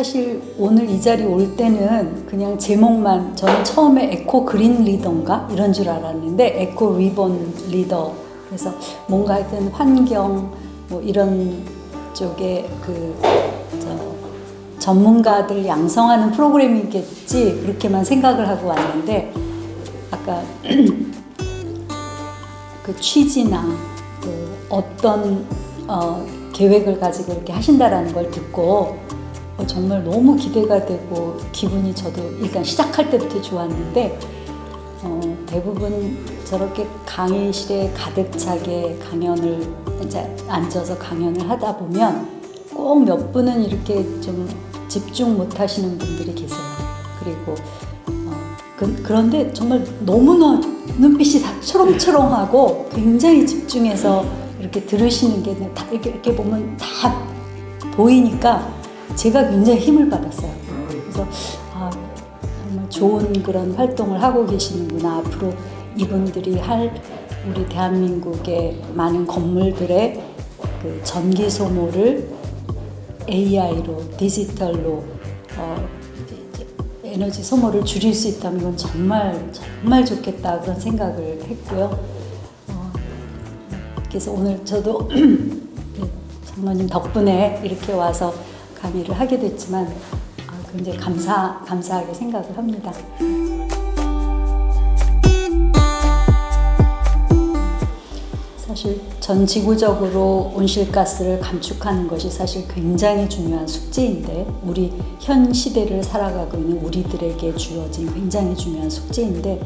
사실 오늘 이 자리 올 때는 그냥 제목만, 저는 처음에 에코 그린 리더인가 이런 줄 알았는데 에코 리본 리더, 그래서 뭔가 하여튼 환경 뭐 이런 쪽에 전문가들 양성하는 프로그램이겠지 그렇게만 생각을 하고 왔는데, 아까 그 취지나 어떤 계획을 가지고 이렇게 하신다라는 걸 듣고 정말 너무 기대가 되고 기분이, 저도 일단 시작할 때부터 좋았는데 대부분 저렇게 강의실에 가득 차게 강연을 이제 앉아서 강연을 하다 보면 꼭 몇 분은 이렇게 좀 집중 못 하시는 분들이 계세요. 그리고 그런데 정말 너무나 눈빛이 다 초롱초롱하고 굉장히 집중해서 이렇게 들으시는 게 다 이렇게 보면 다 보이니까 제가 굉장히 힘을 받았어요. 그래서 정말 좋은 그런 활동을 하고 계시는구나. 앞으로 이분들이 할 우리 대한민국의 많은 건물들의 그 전기 소모를 AI로, 디지털로 에너지 소모를 줄일 수 있다면 이건 정말 좋겠다, 그런 생각을 했고요. 그래서 오늘 저도 장로님 덕분에 이렇게 와서 강의를 하게 됐지만 굉장히 감사하게 생각을 합니다. 사실 전 지구적으로 온실가스를 감축하는 것이 사실 굉장히 중요한 숙제인데, 우리 현 시대를 살아가고 있는 우리들에게 주어진 굉장히 중요한 숙제인데,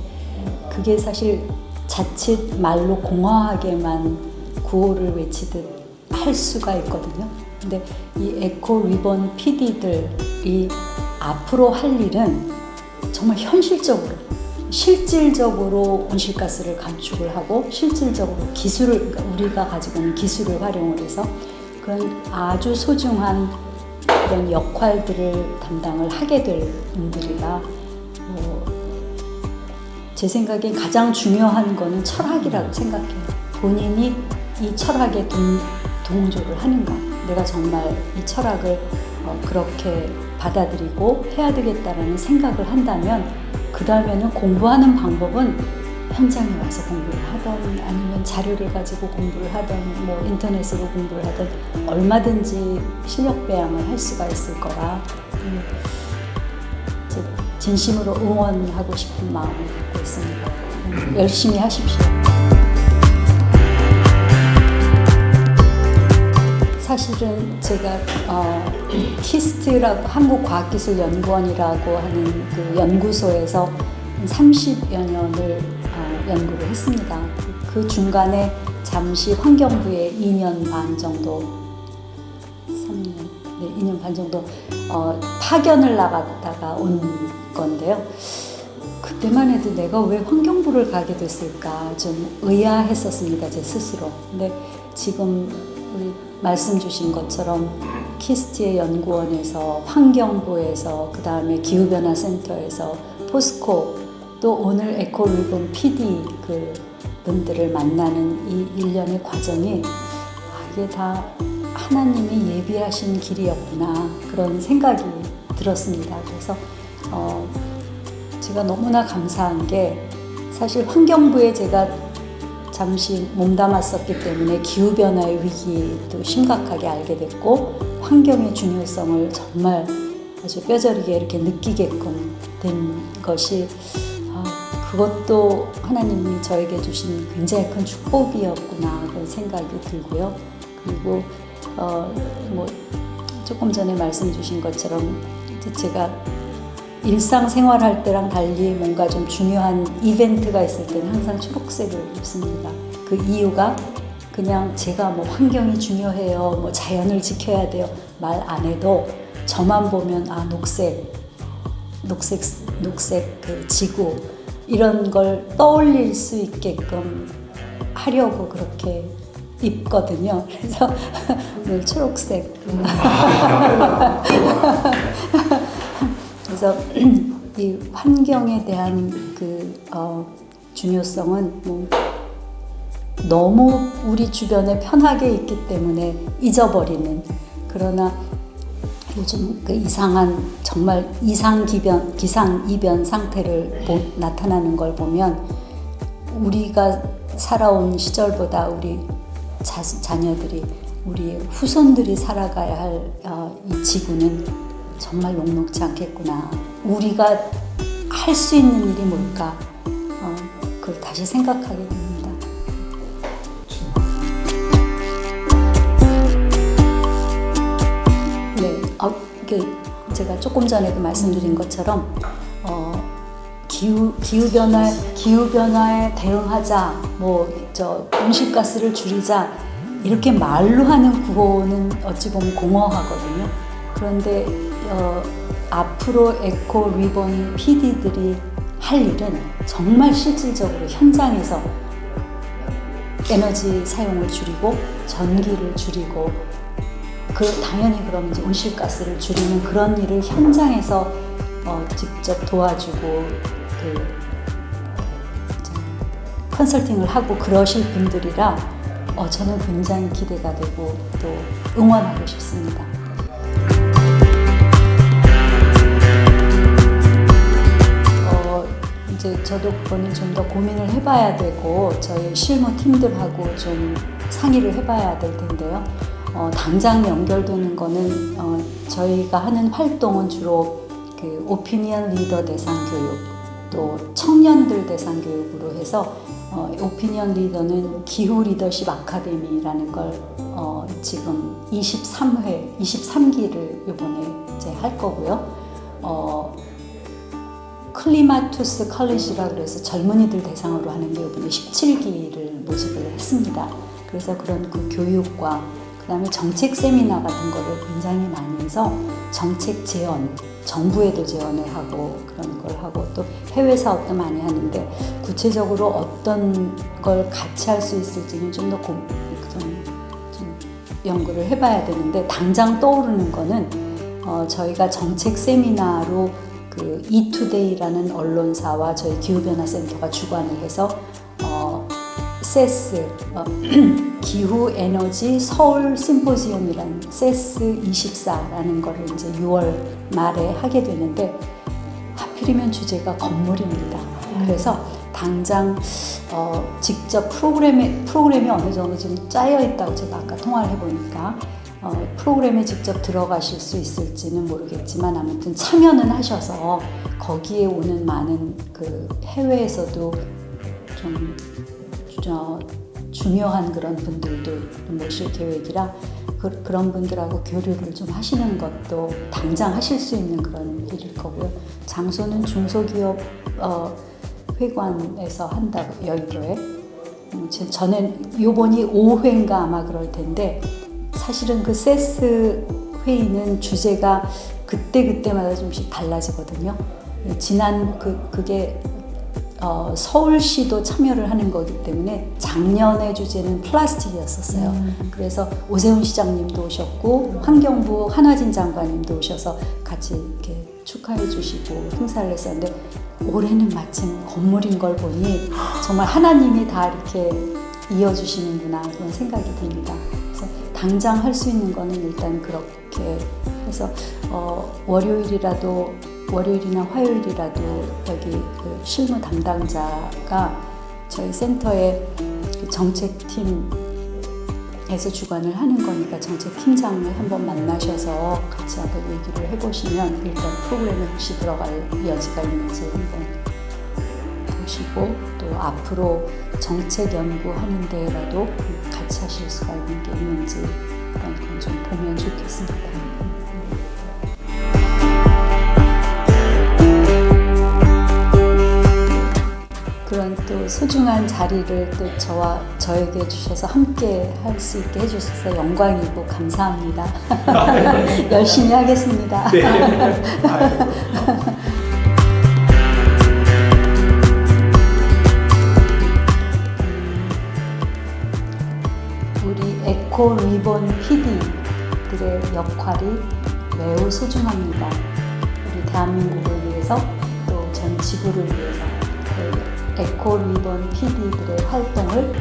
그게 사실 자칫 말로 공허하게만 구호를 외치듯 할 수가 있거든요. 근데 이 에코 리본 PD들이 앞으로 할 일은 정말 현실적으로, 실질적으로 온실가스를 감축을 하고 실질적으로 기술을, 그러니까 우리가 가지고 있는 기술을 활용을 해서 그런 아주 소중한 그런 역할들을 담당을 하게 될 분들이라, 제 생각엔 가장 중요한 거는 철학이라고 생각해요. 본인이 이 철학에 동조를 하는가, 내가 정말 이 철학을 그렇게 받아들이고 해야 되겠다라는 생각을 한다면, 그 다음에는 공부하는 방법은 현장에 와서 공부를 하든 아니면 자료를 가지고 공부를 하든 뭐 인터넷으로 공부를 하든 얼마든지 실력 배양을 할 수가 있을 거라 진심으로 응원하고 싶은 마음을 갖고 있습니다. 열심히 하십시오. 사실은 제가 키스트라고 한국과학기술연구원이라고 하는 그 연구소에서 30여 년을 연구를 했습니다. 그 중간에 잠시 환경부에 2년 반 정도, 2년 반 정도 파견을 나갔다가 온 건데요. 그때만 해도 내가 왜 환경부를 가게 됐을까 좀 의아했었습니다, 제 스스로. 근데 지금 우리 말씀 주신 것처럼 키스트의 연구원에서, 환경부에서, 그 다음에 기후변화센터에서, 포스코, 또 오늘 에코리본 PD 그 분들을 만나는 이 일련의 과정이 이게 다 하나님이 예비하신 길이었구나, 그런 생각이 들었습니다. 그래서 제가 너무나 감사한 게, 사실 환경부에 제가 잠시 몸담았었기 때문에 기후변화의 위기도 심각하게 알게 됐고, 환경의 중요성을 정말 아주 뼈저리게 이렇게 느끼게끔 된 것이, 그것도 하나님이 저에게 주신 굉장히 큰 축복이었구나, 그런 생각이 들고요. 그리고 뭐 조금 전에 말씀 주신 것처럼 제가 일상생활할 때랑 달리 뭔가 좀 중요한 이벤트가 있을 때는 항상 초록색을 입습니다. 그 이유가 그냥 제가 뭐 환경이 중요해요, 뭐 자연을 지켜야 돼요 말 안 해도 저만 보면 녹색 그 지구 이런 걸 떠올릴 수 있게끔 하려고 그렇게 입거든요. 그래서 늘 초록색. 그래서 이 환경에 대한 그 중요성은 뭐 너무 우리 주변에 편하게 있기 때문에 잊어버리는, 그러나 요즘 그 이상한 정말 기상이변 상태를 나타나는 걸 보면 우리가 살아온 시절보다 우리 자녀들이 우리 후손들이 살아가야 할 이 지구는 정말 녹록지 않겠구나. 우리가 할 수 있는 일이 뭘까? 그걸 다시 생각하게 됩니다. 네, 제가 조금 전에 말씀드린 것처럼 기후 변화에 대응하자, 온실가스를 줄이자 이렇게 말로 하는 구호는 어찌 보면 공허하거든요. 그런데 앞으로 에코 리본 PD들이 할 일은 정말 실질적으로 현장에서 에너지 사용을 줄이고 전기를 줄이고 당연히 그럼 이제 온실가스를 줄이는 그런 일을 현장에서 직접 도와주고 컨설팅을 하고 그러실 분들이라 저는 굉장히 기대가 되고 또 응원하고 싶습니다. 이제 저도 그거는 좀 더 고민을 해봐야 되고 저희 실무 팀들하고 좀 상의를 해봐야 될 텐데요. 당장 연결되는 거는 저희가 하는 활동은 주로 그 오피니언 리더 대상 교육, 또 청년들 대상 교육으로 해서 오피니언 리더는 기후 리더십 아카데미라는 걸 지금 23기를 이번에 이제 할 거고요. 클리마투스 컬리지라 그래서 젊은이들 대상으로 하는데 이번에 17기를 모집을 했습니다. 그래서 그런 그 교육과 그다음에 정책 세미나 같은 거를 굉장히 많이 해서 정책 제언, 정부에도 제언을 하고 그런 걸 하고 또 해외 사업도 많이 하는데 구체적으로 어떤 걸 같이 할 수 있을지는 좀 더 좀 연구를 해봐야 되는데 당장 떠오르는 거는 저희가 정책 세미나로 그 이투데이라는 언론사와 저희 기후변화센터가 주관을 해서 세스 기후 에너지 서울 심포지움이라는 세스 24라는 거를 이제 6월 말에 하게 되는데 하필이면 주제가 건물입니다. 그래서 당장 직접 프로그램이 어느 정도 좀 짜여 있다고 제가 아까 통화를 해보니까 프로그램에 직접 들어가실 수 있을지는 모르겠지만 아무튼 참여는 하셔서 거기에 오는 많은 그 해외에서도 좀 중요한 그런 분들도 모실 계획이라 그런 분들하고 교류를 좀 하시는 것도 당장 하실 수 있는 그런 일일 거고요. 장소는 중소기업 회관에서 한다고 여의도에. 저는 요번이 5회인가 아마 그럴 텐데 사실은 그 세스 회의는 주제가 그때마다 좀씩 달라지거든요. 지난 그게 서울시도 참여를 하는 거기 때문에 작년의 주제는 플라스틱이었었어요. 그래서 오세훈 시장님도 오셨고 환경부 한화진 장관님도 오셔서 같이 이렇게 축하해 주시고 행사를 했었는데 올해는 마침 건물인 걸 보니 정말 하나님이 다 이렇게 이어주시는구나 그런 생각이 듭니다. 그래서 당장 할 수 있는 거는 일단 그렇게 해서 월요일이나 화요일이라도 여기 그 실무 담당자가 저희 센터의 정책팀에서 주관을 하는 거니까 정책팀장을 한번 만나셔서 같이 한번 얘기를 해보시면 일단 프로그램에 혹시 들어갈 여지가 있는지 한번 보시고 또 앞으로 정책 연구하는 데라도 같이 하실 수가 있는 게 있는지 그런 건 좀 보면 좋겠습니다. 그런 또 소중한 자리를 또 저에게 주셔서 함께 할 수 있게 해주셔서 영광이고 감사합니다. 열심히 하겠습니다. 네. 우리 에코 리본 PD들의 역할이 매우 소중합니다. 우리 대한민국을 위해서 또 전 지구를 위해서 에코 리본 PD들의 활동을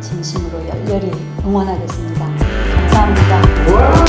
진심으로 열렬히 응원하겠습니다. 감사합니다.